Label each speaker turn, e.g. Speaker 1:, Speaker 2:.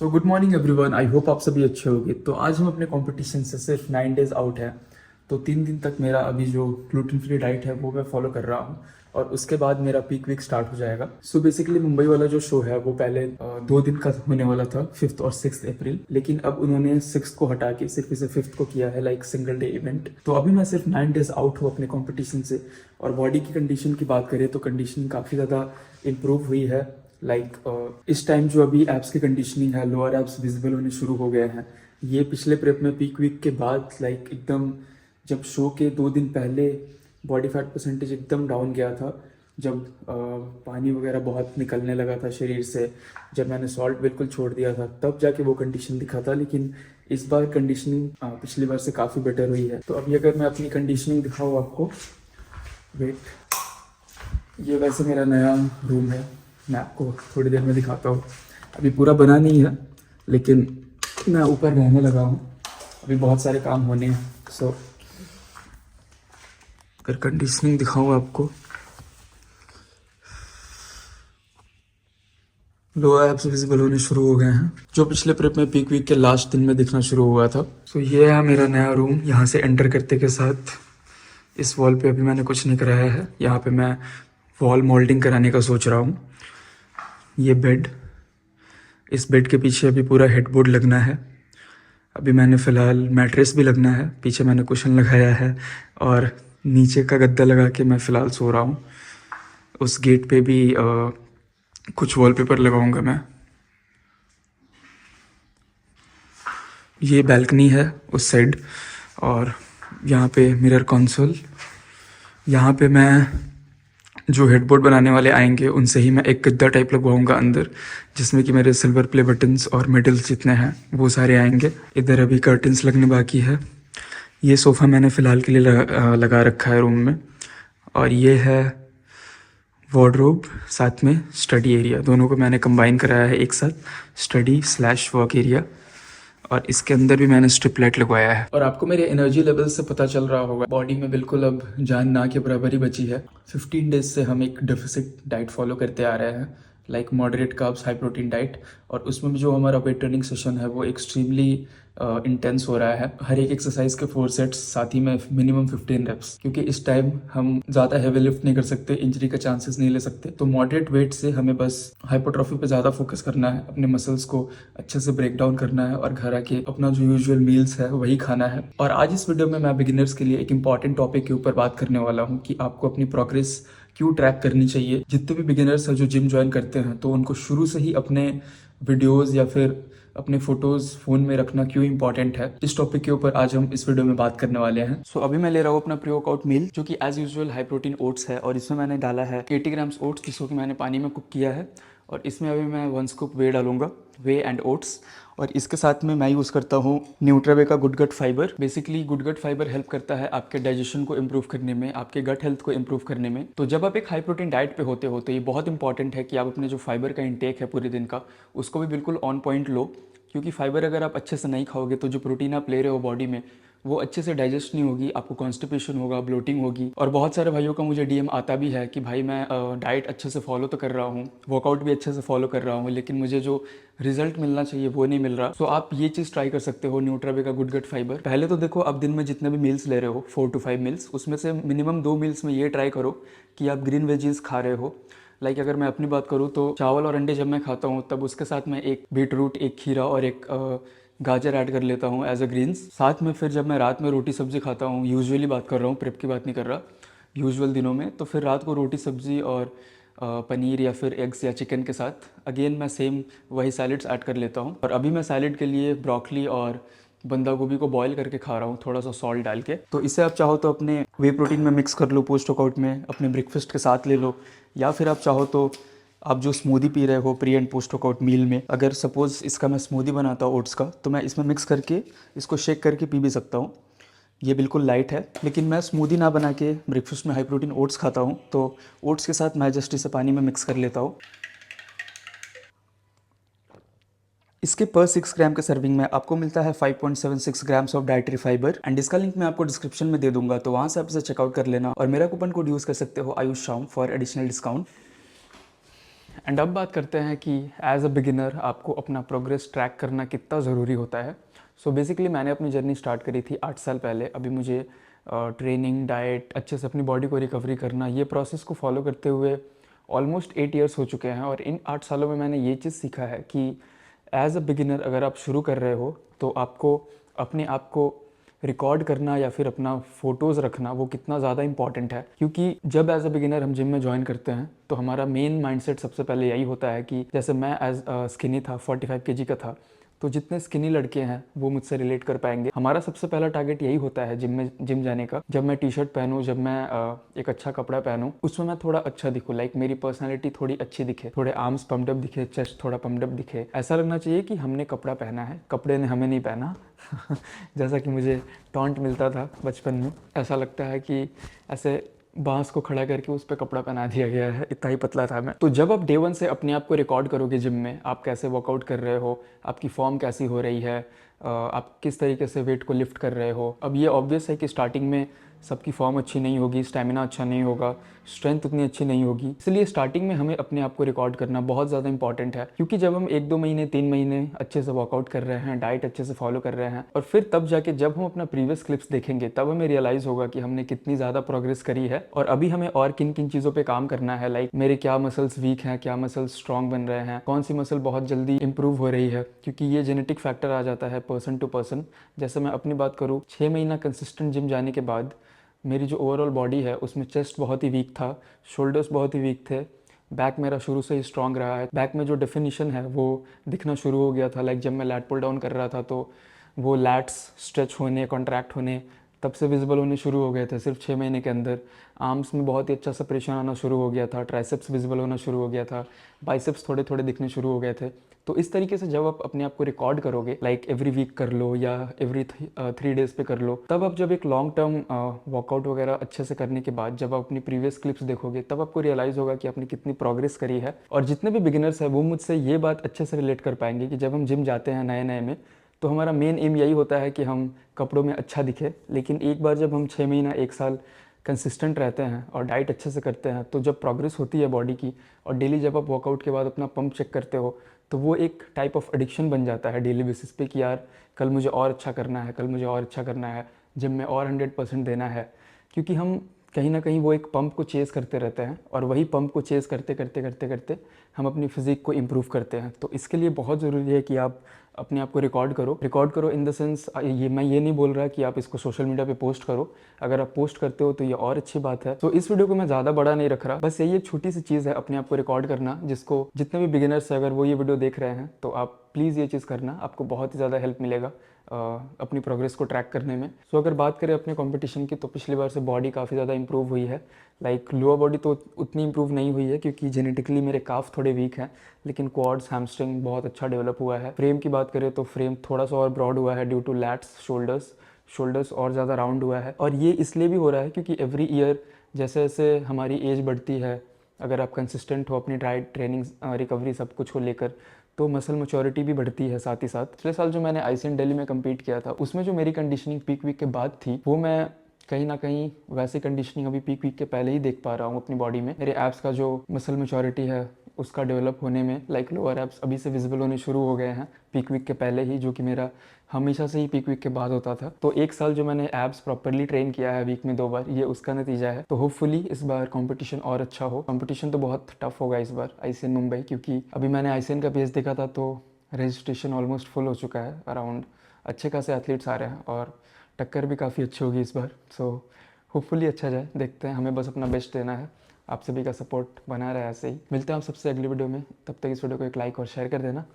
Speaker 1: So good morning everyone, I hope आप सभी अच्छे होंगे। तो आज हम अपने कंपटीशन से सिर्फ 9 डेज आउट है। तो 3 दिन तक मेरा अभी जो ग्लूटेन फ्री डाइट है वो मैं फॉलो कर रहा हूँ और उसके बाद मेरा पीक वीक स्टार्ट हो जाएगा। सो बेसिकली मुंबई वाला जो शो है वो पहले 2 दिन का होने वाला था, 5th और 6th अप्रैल, लेकिन अब उन्होंने 6th को हटा के सिर्फ इसे 5th को किया है, लाइक सिंगल डे इवेंट। तो अभी मैं सिर्फ 9 डेज आउट हूँ अपने कॉम्पिटिशन से। और बॉडी की कंडीशन की बात करें तो कंडीशन काफ़ी ज़्यादा इम्प्रूव हुई है। इस टाइम जो अभी एप्स की कंडीशनिंग है, लोअर एप्स विजिबल होने शुरू हो गए हैं। ये पिछले प्रेप में पीक वीक के बाद एकदम, जब शो के 2 दिन पहले बॉडी फैट परसेंटेज एकदम डाउन गया था, जब पानी वगैरह बहुत निकलने लगा था शरीर से, जब मैंने सॉल्ट बिल्कुल छोड़ दिया था, तब जाके वो कंडीशन दिखा था। लेकिन इस बार कंडीशनिंग पिछली बार से काफ़ी बेटर हुई है। तो अभी अगर मैं अपनी कंडीशनिंग दिखाऊँ आपको, वेट, ये वैसे मेरा नया रूम है, मैं आपको थोड़ी देर में दिखाता हूँ। अभी पूरा बना नहीं है लेकिन मैं ऊपर रहने लगा हूँ, अभी बहुत सारे काम होने हैं। सो अगर कंडीशनिंग दिखाऊँ आपको, लोअर एब्स विजिबल होने शुरू हो गए हैं, जो पिछले प्रेप में पीक वीक के लास्ट दिन में दिखना शुरू हुआ था। सो ये है मेरा नया रूम। यहाँ से एंटर करते के साथ इस वॉल पे अभी मैंने कुछ नहीं कराया है, यहाँ पे मैं वॉल मोल्डिंग कराने का सोच रहा हूँ। ये बेड, इस बेड के पीछे अभी पूरा हेडबोर्ड लगना है। अभी मैंने फ़िलहाल मैट्रेस भी लगना है, पीछे मैंने कुशन लगाया है और नीचे का गद्दा लगा के मैं फ़िलहाल सो रहा हूँ। उस गेट पे भी कुछ वॉलपेपर लगाऊंगा मैं। ये बैल्कनी है उस साइड, और यहाँ पे मिरर कंसोल। यहाँ पे मैं जो हेडबोर्ड बनाने वाले आएंगे उनसे ही मैं एक गद्दा टाइप लगवाऊंगा अंदर, जिसमें कि मेरे सिल्वर प्ले बटन्स और मेडल्स जितने हैं वो सारे आएंगे। इधर अभी कर्टन्स लगने बाकी है। ये सोफ़ा मैंने फ़िलहाल के लिए लगा रखा है रूम में। और ये है वार्डरोब, साथ में स्टडी एरिया, दोनों को मैंने कंबाइन कराया है एक साथ, स्टडी स्लैश वर्क एरिया। और इसके अंदर भी मैंने स्ट्रिप लाइट लगवाया है। और आपको मेरे एनर्जी लेवल से पता चल रहा होगा, बॉडी में बिल्कुल अब जान ना के बराबर ही बची है। 15 डेज से हम एक डेफिसिट डाइट फॉलो करते आ रहे हैं, like moderate carbs high protein diet. और उसमें भी जो हमारा वेट ट्रेनिंग सेशन है वो एक्सट्रीमली इंटेंस हो रहा है। हर एक एक्सरसाइज के 4 सेट्स, साथ ही में मिनिमम 15 रेप्स, क्योंकि इस टाइम हम ज़्यादा हैवी लिफ्ट नहीं कर सकते, इंजरी का चांसेस नहीं ले सकते। तो मॉडरेट वेट से हमें बस हाइपोट्रॉफी पे ज़्यादा फोकस करना है, अपने मसल्स को अच्छे से ब्रेक डाउन करना है और घर आके अपना जो यूजुअल मील्स है वही खाना है। और आज इस वीडियो में मैं बिगिनर्स के लिए एक इंपॉर्टेंट टॉपिक के ऊपर बात करने वाला हूँ कि आपको अपनी प्रोग्रेस क्यों ट्रैक करनी चाहिए। जितने भी बिगिनर्स हैं जो जिम ज्वाइन करते हैं, तो उनको शुरू से ही अपने वीडियोस या फिर अपने फोटोज फोन में रखना क्यों इंपॉर्टेंट है, इस टॉपिक के ऊपर आज हम इस वीडियो में बात करने वाले हैं। सो अभी मैं ले रहा हूँ अपना प्री वर्कआउट मील, जो कि as usual high protein oats है, और इसमें मैंने डाला है 80 ग्राम्स ओट्स, जिसको कि मैंने पानी में कुक किया है। और इसमें अभी मैं 1 स्कूप वे डालूंगा, वे एंड ओट्स। और इसके साथ में मैं यूज़ करता हूँ न्यूट्रावे का गुड गट फाइबर। बेसिकली गुड गट फाइबर हेल्प करता है आपके डाइजेशन को इम्प्रूव करने में, आपके गट हेल्थ को इम्प्रूव करने में। तो जब आप एक हाई प्रोटीन डाइट पे होते हो तो ये बहुत इंपॉर्टेंट है कि आप अपने जो फाइबर का इंटेक है पूरे दिन का, उसको भी बिल्कुल ऑन पॉइंट लो। क्योंकि फाइबर अगर आप अच्छे से नहीं खाओगे तो जो प्रोटीन आप ले रहे हो बॉडी में, वो अच्छे से डाइजेस्ट नहीं होगी, आपको कॉन्स्टिपेशन होगा, ब्लोटिंग होगी। और बहुत सारे भाइयों का मुझे डीएम आता भी है कि भाई मैं डाइट अच्छे से फॉलो तो कर रहा हूँ, वर्कआउट भी अच्छे से फॉलो कर रहा हूँ, लेकिन मुझे जो रिजल्ट मिलना चाहिए वो नहीं मिल रहा। सो आप ये चीज़ ट्राई कर सकते हो, न्यूट्रावे का गुड गट फाइबर। पहले तो देखो, आप दिन में जितने भी मील्स ले रहे हो, 4 to 5 मील्स, उसमें से मिनिमम 2 मील्स में ये ट्राई करो कि आप ग्रीन वेजीज खा रहे हो। लाइक अगर मैं अपनी बात करूँ तो चावल और अंडे जब मैं खाता हूँ तब उसके साथ मैं एक बीटरूट, एक खीरा और एक गाजर ऐड कर लेता हूँ एज अ ग्रीन्स। साथ में फिर जब मैं रात में रोटी सब्जी खाता हूँ, यूजुअली बात कर रहा हूँ, प्रेप की बात नहीं कर रहा, यूजुअल दिनों में, तो फिर रात को रोटी सब्जी और पनीर या फिर एग्स या चिकन के साथ अगेन मैं सेम वही सैलड्स ऐड कर लेता हूँ। और अभी मैं सैलड के लिए ब्रोकली और बंदा गोभी को बॉईल करके खा रहा हूँ, थोड़ा सा सॉल्ट डाल के। तो इसे आप चाहो तो अपने वे प्रोटीन में मिक्स कर लो, पोस्ट वर्कआउट में अपने ब्रेकफास्ट के साथ ले लो, या फिर आप चाहो तो आप जो स्मूदी पी रहे हो pre and post workout meal में, अगर सपोज़ इसका मैं स्मूदी बनाता हूँ ओट्स का, तो मैं इसमें मिक्स करके इसको शेक करके पी भी सकता हूँ। ये बिल्कुल लाइट है, लेकिन मैं स्मूदी ना बना के ब्रेकफास्ट में हाई प्रोटीन ओट्स खाता हूँ, तो ओट्स के साथ मैं जस्ट इसे पानी में मिक्स कर लेता हूँ। इसके पर 6 ग्राम के सर्विंग में आपको मिलता है 5.76 grams of dietary fibre. And इसका लिंक मैं आपको डिस्क्रिप्शन में दे दूंगा, तो वहाँ से आप इसे चेकआउट कर लेना और मेरा कूपन कोड यूज़ कर सकते हो आयुष शाम फॉर एडिशनल डिस्काउंट। एंड अब बात करते हैं कि एज अ बिगिनर आपको अपना प्रोग्रेस ट्रैक करना कितना ज़रूरी होता है। सो बेसिकली मैंने अपनी जर्नी स्टार्ट करी थी 8 साल पहले। अभी मुझे ट्रेनिंग, डाइट, अच्छे से अपनी बॉडी को रिकवरी करना, ये प्रोसेस को फॉलो करते हुए ऑलमोस्ट 8 ईयर्स हो चुके हैं। और इन 8 सालों में मैंने ये चीज़ सीखा है कि एज अ बिगिनर अगर आप शुरू कर रहे हो तो आपको अपने आप को रिकॉर्ड करना या फिर अपना फ़ोटोज़ रखना वो कितना ज़्यादा इंपॉर्टेंट है। क्योंकि जब एज अ बिगिनर हम जिम में ज्वाइन करते हैं तो हमारा मेन माइंडसेट सबसे पहले यही होता है कि जैसे मैं एज स्किनी था, 45 केजी का था, तो जितने स्किनी लड़के हैं वो मुझसे रिलेट कर पाएंगे। हमारा सबसे पहला टारगेट यही होता है जिम जाने का। जब मैं टी शर्ट पहनूँ, जब मैं एक अच्छा कपड़ा पहनूँ, उसमें मैं थोड़ा अच्छा दिखूँ, लाइक मेरी पर्सनैलिटी थोड़ी अच्छी दिखे, थोड़े आर्म्स पम्प्ड अप दिखे, चेस्ट थोड़ा पम्प्ड अप दिखे। ऐसा लगना चाहिए कि हमने कपड़ा पहना है, कपड़े ने हमें नहीं पहना। जैसा कि मुझे टॉन्ट मिलता था बचपन में, ऐसा लगता है कि ऐसे बांस को खड़ा करके उस पर कपड़ा पहना दिया गया है, इतना ही पतला था मैं। तो जब आप डे 1 से अपने आप को रिकॉर्ड करोगे जिम में, आप कैसे वर्कआउट कर रहे हो, आपकी फॉर्म कैसी हो रही है, आप किस तरीके से वेट को लिफ्ट कर रहे हो। अब ये ऑब्वियस है कि स्टार्टिंग में सबकी फॉर्म अच्छी नहीं होगी, स्टेमिना अच्छा नहीं होगा, स्ट्रेंथ उतनी अच्छी नहीं होगी। इसलिए स्टार्टिंग में हमें अपने आप को रिकॉर्ड करना बहुत ज़्यादा इंपॉर्टेंट है। क्योंकि जब हम 1-2 महीने, 3 महीने अच्छे से वर्कआउट कर रहे हैं, डाइट अच्छे से फॉलो कर रहे हैं, और फिर तब जाके जब हम अपना प्रीवियस क्लिप्स देखेंगे तब हमें रियलाइज़ होगा कि हमने कितनी ज़्यादा प्रोग्रेस करी है और अभी हमें और किन किन चीज़ों पर काम करना है। लाइक मेरे क्या मसल्स वीक हैं, क्या मसल्स स्ट्रॉन्ग बन रहे हैं, कौन सी मसल बहुत जल्दी इंप्रूव हो रही है। क्योंकि ये जेनेटिक फैक्टर आ जाता है पर्सन टू पर्सन। जैसे मैं अपनी बात करूँ, 6 महीना कंसिस्टेंट जिम जाने के बाद मेरी जो ओवरऑल बॉडी है उसमें चेस्ट बहुत ही वीक था, शोल्डर्स बहुत ही वीक थे, बैक मेरा शुरू से ही स्ट्रांग रहा है। बैक में जो डेफिनेशन है वो दिखना शुरू हो गया था। लाइक जब मैं लैट पुल डाउन कर रहा था तो वो लैट्स स्ट्रेच होने, कॉन्ट्रैक्ट होने तब से विजिबल होने शुरू हो गए थे सिर्फ 6 महीने के अंदर। आर्म्स में बहुत ही अच्छा सेपरेशन आना शुरू हो गया था, ट्राइसेप्स विजिबल होना शुरू हो गया था, बाइसेप्स थोड़े थोड़े दिखने शुरू हो गए थे। तो इस तरीके से जब आप अपने आप को रिकॉर्ड करोगे, लाइक एवरी वीक कर लो या एवरी 3 डेज़ पे कर लो, तब आप जब एक लॉन्ग टर्म वर्कआउट वगैरह अच्छे से करने के बाद जब आप अपनी प्रीवियस क्लिप्स देखोगे तब आपको रियलाइज़ होगा कि आपने कितनी प्रोग्रेस करी है। और जितने भी बिगिनर्स हैं वो मुझसे ये बात अच्छे से रिलेट कर पाएंगे कि जब हम जिम जाते हैं नए नए में तो हमारा मेन एम यही होता है कि हम कपड़ों में अच्छा दिखे। लेकिन एक बार जब हम 6 महीना, 1 साल कंसिस्टेंट रहते हैं और डाइट अच्छे से करते हैं तो जब प्रोग्रेस होती है बॉडी की, और डेली जब आप वर्कआउट के बाद अपना पंप चेक करते हो तो वो एक टाइप ऑफ एडिक्शन बन जाता है डेली बेसिस पे कि यार कल मुझे और अच्छा करना है, कल मुझे और अच्छा करना है, जिम में और 100% देना है। क्योंकि हम कहीं ना कहीं वो एक पंप को चेज़ करते रहते हैं और वही पंप को चेज़ करते करते करते करते हम अपनी फिज़िक को इम्प्रूव करते हैं। तो इसके लिए बहुत ज़रूरी है कि आप अपने आप को रिकॉर्ड करो इन द सेंस, ये मैं ये नहीं बोल रहा कि आप इसको सोशल मीडिया पे पोस्ट करो। अगर आप पोस्ट करते हो तो ये और अच्छी बात है। तो इस वीडियो को मैं ज़्यादा बड़ा नहीं रख रहा, बस यही एक छोटी सी चीज़ है अपने आप को रिकॉर्ड करना, जिसको जितने भी बिगिनर्स है अगर वो ये वीडियो देख रहे हैं तो आप प्लीज़ ये चीज़ करना, आपको बहुत ही ज़्यादा हेल्प मिलेगा अपनी प्रोग्रेस को ट्रैक करने में। सो अगर बात करें अपने कंपटीशन की तो पिछली बार से बॉडी काफ़ी ज़्यादा इंप्रूव हुई है। लाइक लोअर बॉडी तो उतनी इंप्रूव नहीं हुई है क्योंकि जेनेटिकली मेरे काफ थोड़े वीक हैं, लेकिन क्वाड्स, हैमस्ट्रिंग बहुत अच्छा डेवलप हुआ है। फ्रेम की बात करें तो फ्रेम थोड़ा सा और ब्रॉड हुआ है ड्यू टू लैट्स, शोल्डर्स और ज़्यादा राउंड हुआ है। और ये इसलिए भी हो रहा है क्योंकि एवरी ईयर जैसे जैसे हमारी एज बढ़ती है, अगर आप कंसिस्टेंट हो अपनी डाइट, ट्रेनिंग, रिकवरी सब कुछ को लेकर, तो मसल मैच्योरिटी भी बढ़ती है साथ ही साथ। पिछले साल जो मैंने आईसीएन दिल्ली में कम्पीट किया था उसमें जो मेरी कंडीशनिंग पीक वीक के बाद थी वो मैं कहीं ना कहीं वैसे कंडीशनिंग अभी पीक वीक के पहले ही देख पा रहा हूँ अपनी बॉडी में। मेरे एब्स का जो मसल मैच्योरिटी है उसका डेवलप होने में, लाइक लोअर एब्स अभी से विजिबल होने शुरू हो गए हैं पीक वीक के पहले ही, जो कि मेरा हमेशा से ही पीक वीक के बाद होता था। तो 1 साल जो मैंने एब्स प्रॉपरली ट्रेन किया है वीक में 2 बार, ये उसका नतीजा है। तो होपफुली इस बार कंपटीशन और अच्छा हो। कंपटीशन तो बहुत टफ होगा इस बार आईसीएन मुंबई, क्योंकि अभी मैंने आईसीएन का पेज देखा था तो रजिस्ट्रेशन ऑलमोस्ट फुल हो चुका है। अराउंड अच्छे खासे एथलीट्स आ रहे हैं और टक्कर भी काफ़ी अच्छी होगी इस बार। सो होपफुली अच्छा जाए, देखते हैं। हमें बस अपना बेस्ट देना है, आप सभी का सपोर्ट बना रहे ऐसे ही। मिलते हैं आप सबसे अगली वीडियो में, तब तक इस वीडियो को एक लाइक और शेयर कर देना।